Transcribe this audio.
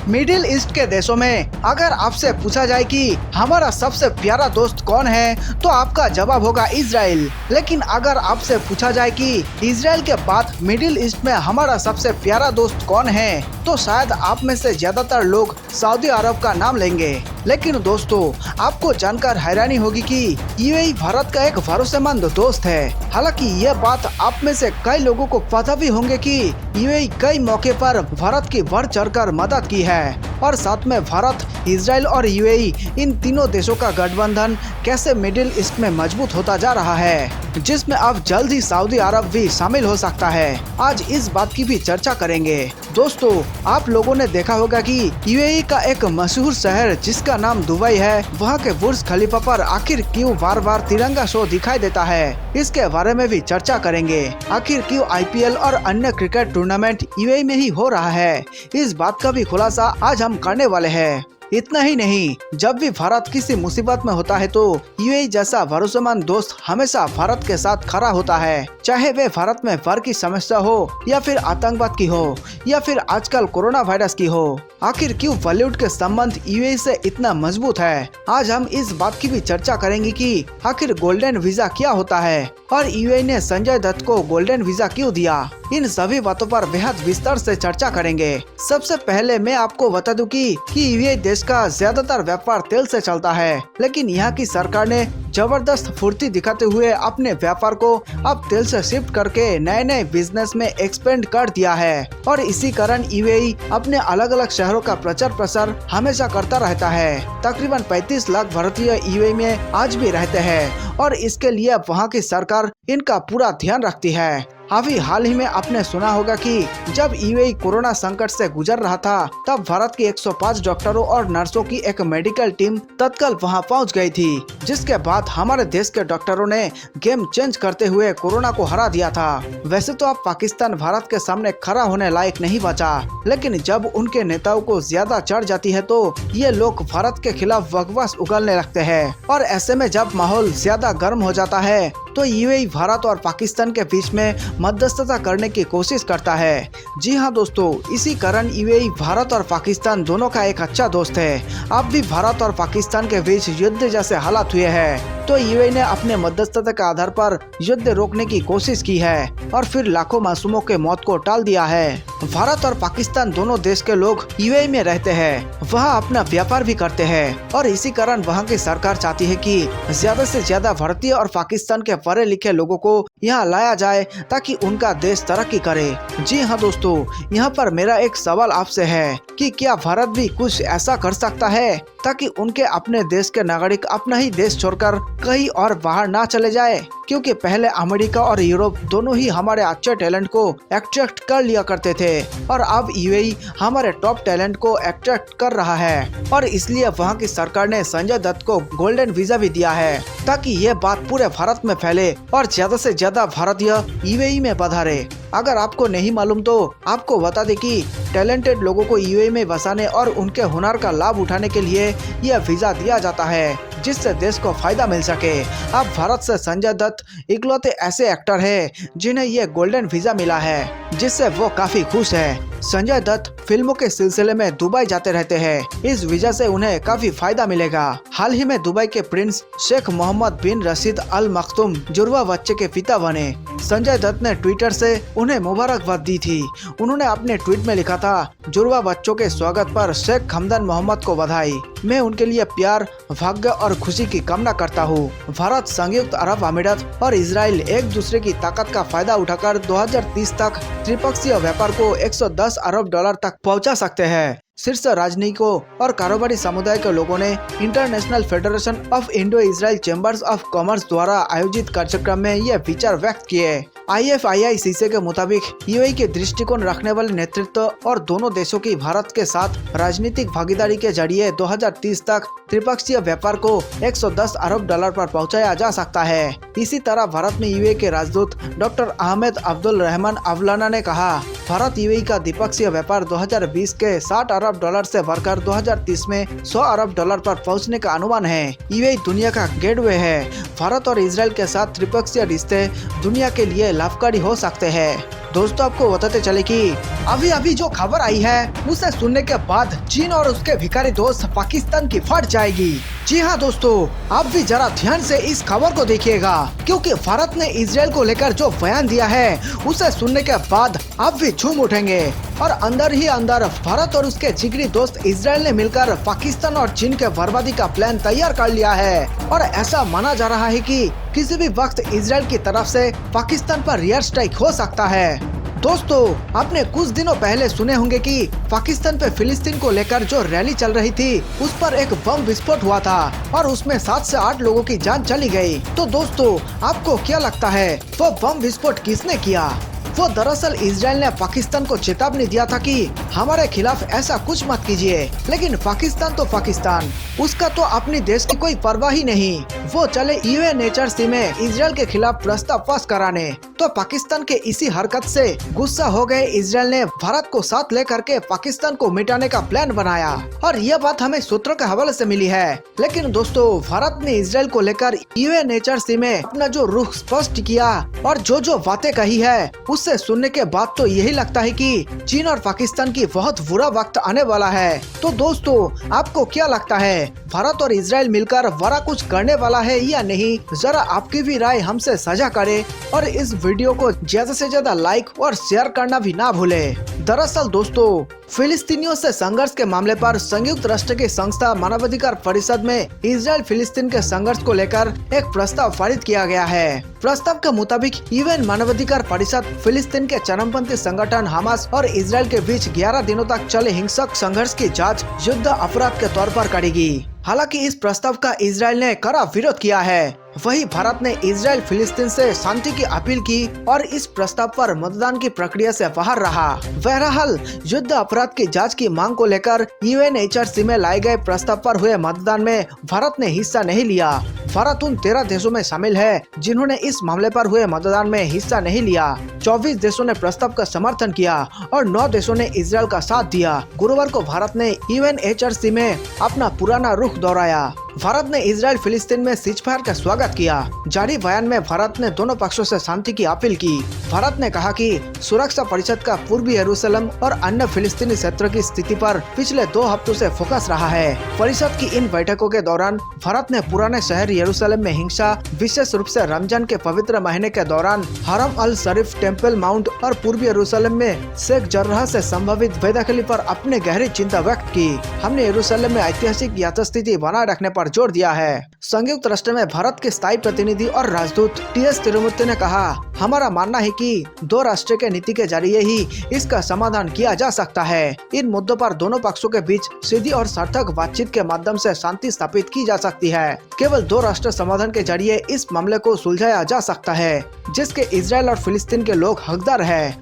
Middle east के देशों में अगर आपसे पूछा जाए कि हमारा सबसे प्यारा दोस्त कौन है तो आपका जवाब होगा इजराइल। लेकिन अगर आपसे पूछा जाए कि इजराइल के बाद मिडिल ईस्ट में हमारा सबसे प्यारा दोस्त कौन है तो शायद आप में से ज्यादातर लोग सऊदी अरब का नाम लेंगे। लेकिन दोस्तों, आपको जानकर हैरानी होगी कि यूएई भारत का एक भरोसेमंद दोस्त है। हालांकि यह बात आप में से कई लोगों को पता भी होंगे कि यूएई कई मौके पर भारत की बढ़ चढ़कर मदद की है और साथ में भारत, इजराइल और यूएई इन तीनों देशों का गठबंधन कैसे मिडिल ईस्ट में मजबूत होता जा रहा है, जिसमें अब जल्द ही सऊदी अरब भी शामिल हो सकता है। आज इस बात की भी चर्चा करेंगे। दोस्तों, आप लोगों ने देखा होगा कि यूएई का एक मशहूर शहर जिसका नाम दुबई है, वहाँ के बुर्ज खलीफा पर आखिर क्यों बार बार तिरंगा शो दिखाई देता है, इसके बारे में भी चर्चा करेंगे। आखिर क्यों आईपीएल और अन्य क्रिकेट टूर्नामेंट यूएई में ही हो रहा है, इस बात का भी खुलासा आज हम करने वाले हैं। इतना ही नहीं, जब भी भारत किसी मुसीबत में होता है तो यूएई जैसा भरोसेमंद दोस्त हमेशा भारत के साथ खड़ा होता है, चाहे वे भारत में बाढ़ की समस्या हो या फिर आतंकवाद की हो या फिर आजकल कोरोना वायरस की हो। आखिर क्यों बॉलीवुड के संबंध यूएई से इतना मजबूत है, आज हम इस बात की भी चर्चा करेंगे कि आखिर गोल्डन वीजा क्या होता है और यूएई ने संजय दत्त को गोल्डन वीजा क्यों दिया। इन सभी बातों पर बेहद विस्तार से चर्चा करेंगे। सबसे पहले मैं आपको बता दूं कि यूएई देश का ज्यादातर व्यापार तेल से चलता है, लेकिन यहाँ की सरकार ने जबरदस्त फुर्ती दिखाते हुए अपने व्यापार को अब तेल से शिफ्ट करके नए नए बिजनेस में एक्सपेंड कर दिया है और इसी कारण यूएई अपने अलग अलग शहरों का प्रचार प्रसार हमेशा करता रहता है। तकरीबन 35 लाख भारतीय यूएई में आज भी रहते हैं और इसके लिए वहाँ की सरकार इनका पूरा ध्यान रखती है। अभी हाल ही में आपने सुना होगा कि जब यूएई कोरोना संकट से गुजर रहा था तब भारत के 105 डॉक्टरों और नर्सों की एक मेडिकल टीम तत्काल वहां पहुंच गई थी, जिसके बाद हमारे देश के डॉक्टरों ने गेम चेंज करते हुए कोरोना को हरा दिया था। वैसे तो अब पाकिस्तान भारत के सामने खड़ा होने लायक नहीं बचा, लेकिन जब उनके नेताओं को ज्यादा चढ़ जाती है तो ये लोग भारत के खिलाफ बकवास उगलने लगते हैं और ऐसे में जब माहौल ज्यादा गर्म हो जाता है तो यूएई भारत और पाकिस्तान के बीच में मध्यस्थता करने की कोशिश करता है। जी हाँ दोस्तों, इसी कारण यूएई भारत और पाकिस्तान दोनों का एक अच्छा दोस्त है। अब भी भारत और पाकिस्तान के बीच युद्ध जैसे हालात हुए हैं तो यूएई ने अपने मध्यस्थता के आधार पर युद्ध रोकने की कोशिश की है और फिर लाखों मासूमों के मौत को टाल दिया है। भारत और पाकिस्तान दोनों देश के लोग यूएई में रहते हैं, वहाँ अपना व्यापार भी करते हैं और इसी कारण वहाँ की सरकार चाहती है कि ज्यादा से ज्यादा भारतीय और पाकिस्तान के पढ़े लिखे लोगों को यहाँ लाया जाए ताकि उनका देश तरक्की करे। जी हाँ दोस्तों, यहाँ पर मेरा एक सवाल आपसे है कि क्या भारत भी कुछ ऐसा कर सकता है ताकि उनके अपने देश के नागरिक अपना ही देश छोड़कर कहीं और बाहर ना चले जाए, क्योंकि पहले अमेरिका और यूरोप दोनों ही हमारे अच्छे टैलेंट को अट्रैक्ट कर लिया करते थे और अब यूएई हमारे टॉप टैलेंट को अट्रैक्ट कर रहा है और इसलिए वहाँ की सरकार ने संजय दत्त को गोल्डन वीजा भी दिया है ताकि ये बात पूरे भारत में फैले और ज्यादा से ज्यादा भारतीय यूएई में पधारे। अगर आपको नहीं मालूम तो आपको बता दें कि टैलेंटेड लोगों को यूएई में बसाने और उनके हुनर का लाभ उठाने के लिए यह वीजा दिया जाता है जिससे देश को फायदा मिल सके। अब भारत से संजय दत्त इकलौते ऐसे एक्टर हैं जिन्हें ये गोल्डन वीजा मिला है, जिससे वो काफी खुश है। संजय दत्त फिल्मों के सिलसिले में दुबई जाते रहते हैं, इस वीजा से उन्हें काफी फायदा मिलेगा। हाल ही में दुबई के प्रिंस शेख मोहम्मद बिन रशीद अल मखतूम जुड़वा बच्चे के पिता बने। संजय दत्त ने ट्विटर से उन्हें मुबारकबाद दी थी। उन्होंने अपने ट्वीट में लिखा था, जुड़वा बच्चों के स्वागत पर शेख हमदन मोहम्मद को बधाई। मैं उनके लिए प्यार, भाग्य और खुशी की कामना करता हूँ। भारत, संयुक्त अरब अमीरात और इजराइल एक दूसरे की ताकत का फायदा उठाकर 2030 तक त्रिपक्षीय व्यापार को 110 अरब डॉलर तक पहुंचा सकते हैं। शीर्ष राजनयिकों और कारोबारी समुदाय के लोगों ने international federation of Indo Israel chambers of commerce द्वारा आयोजित कार्यक्रम में यह विचार व्यक्त किए। IFII-CISA के मुताबिक यूएई के दृष्टिकोण रखने वाले नेतृत्व और दोनों देशों की भारत के साथ राजनीतिक भागीदारी के जरिए 2030 तक त्रिपक्षीय व्यापार को 110 अरब डॉलर पर पहुंचाया जा सकता है। इसी तरह भारत में यूएई के राजदूत डॉक्टर अहमद अब्दुल रहमान अवलाना ने कहा, भारत यूएई का द्विपक्षीय व्यापार 2020 के 60 अरब डॉलर से बढ़कर 2030 में 100 अरब डॉलर पर पहुंचने का अनुमान है। यूएई दुनिया का गेटवे है। भारत और इजराइल के साथ त्रिपक्षीय रिश्ते दुनिया के लिए लाभकारी हो सकते हैं। दोस्तों आपको बताते चले कि अभी अभी जो खबर आई है उसे सुनने के बाद चीन और उसके भिखारी दोस्त पाकिस्तान की फट जाएगी। जी हाँ दोस्तों, आप भी जरा ध्यान से इस खबर को देखिएगा, क्योंकि भारत ने इजराइल को लेकर जो बयान दिया है उसे सुनने के बाद आप भी झूम उठेंगे। और अंदर ही अंदर भारत और उसके जिगरी दोस्त इजराइल ने मिलकर पाकिस्तान और चीन के बर्बादी का प्लान तैयार कर लिया है। और ऐसा माना जा रहा है कि किसी भी वक्त इजराइल की तरफ से पाकिस्तान पर एयर स्ट्राइक हो सकता है। दोस्तों, आपने कुछ दिनों पहले सुने होंगे कि पाकिस्तान पे फिलिस्तीन को लेकर जो रैली चल रही थी उस पर एक बम विस्फोट हुआ था और उसमें 7 से 8 लोगों की जान चली गई। तो दोस्तों, आपको क्या लगता है वो बम विस्फोट किसने किया? वो दरअसल इजराइल ने पाकिस्तान को चेतावनी दिया था कि हमारे खिलाफ ऐसा कुछ मत कीजिए, लेकिन पाकिस्तान तो पाकिस्तान, उसका तो अपने देश की कोई परवाह ही नहीं। वो चले यूएनएचआरसी में इजराइल के खिलाफ प्रस्ताव पास कराने। तो पाकिस्तान के इसी हरकत से गुस्सा हो गए इजराइल ने भारत को साथ लेकर के पाकिस्तान को मिटाने का प्लान बनाया। और यह बात हमें सूत्रों के हवाले से मिली है। लेकिन दोस्तों, भारत ने इजराइल को लेकर यूएनएचआरसी में अपना जो रुख स्पष्ट किया और जो बातें कही है उससे सुनने के बाद तो यही लगता है कि चीन और पाकिस्तान की बहुत बुरा वक्त आने वाला है। तो दोस्तों, आपको क्या लगता है, भारत और इजराइल मिलकर बड़ा कुछ करने वाला है या नहीं? जरा आपकी भी राय हमसे साझा करें और इस वीडियो को ज्यादा से ज्यादा लाइक और शेयर करना भी ना भूले। दरअसल दोस्तों, फिलिस्तीनियों से संघर्ष के मामले पर संयुक्त राष्ट्र की संस्था मानवाधिकार परिषद में इजराइल फिलिस्तीन के संघर्ष को लेकर एक प्रस्ताव पारित किया गया है। प्रस्ताव के मुताबिक यूएन मानवाधिकार परिषद फिलिस्तीन के चरमपंथी संगठन हमास और इजराइल के बीच 11 दिनों तक चले हिंसक संघर्ष की जांच युद्ध अपराध के तौर पर करेगी। हालांकि इस प्रस्ताव का इजराइल ने कड़ा विरोध किया है। वहीं भारत ने इजराइल फिलिस्तीन से शांति की अपील की और इस प्रस्ताव पर मतदान की प्रक्रिया से बाहर रहा। बहरहाल, युद्ध अपराध की जांच की मांग को लेकर यूएनएचआरसी में लाए गए प्रस्ताव पर हुए मतदान में भारत ने हिस्सा नहीं लिया। भारत उन 13 देशों में शामिल है जिन्होंने इस मामले पर हुए मतदान में हिस्सा नहीं लिया। 24 देशों ने प्रस्ताव का समर्थन किया और 9 देशों ने इजराइल का साथ दिया। गुरुवार को भारत ने यूएनएचआरसी में अपना पुराना रुख दोहराया। भारत ने इजराइल फिलिस्तीन में सीजफायर का स्वागत किया। जारी बयान में भारत ने दोनों पक्षों से शांति की अपील की। भारत ने कहा कि सुरक्षा परिषद का पूर्वी यरूशलेम और अन्य फिलिस्तीनी क्षेत्रों की स्थिति पर पिछले 2 हफ्तों से फोकस रहा है। परिषद की इन बैठकों के दौरान भारत ने पुराने शहर यरूशलेम में हिंसा, विशेष रूप से रमजान के पवित्र महीने के दौरान हरम अल शरीफ, टेम्पल माउंट और पूर्वी यरूशलेम में शेख जर्राह से संभावित बेदखली पर अपनी गहरी चिंता व्यक्त की। हमने यरूशलेम में ऐतिहासिक यथास्थिति बनाए रखने पर जोर दिया है। संयुक्त राष्ट्र में भारत के स्थायी प्रतिनिधि और राजदूत टीएस तिरुमूर्ति ने कहा, हमारा मानना है कि 2 राष्ट्र के नीति के जरिए ही इसका समाधान किया जा सकता है। इन मुद्दों पर दोनों पक्षों के बीच सीधी और सार्थक बातचीत के माध्यम से शांति स्थापित की जा सकती है। केवल 2 राष्ट्र समाधान के जरिए इस मामले को सुलझाया जा सकता है, जिसके इजराइल और फिलिस्तीन के लोग हकदार है।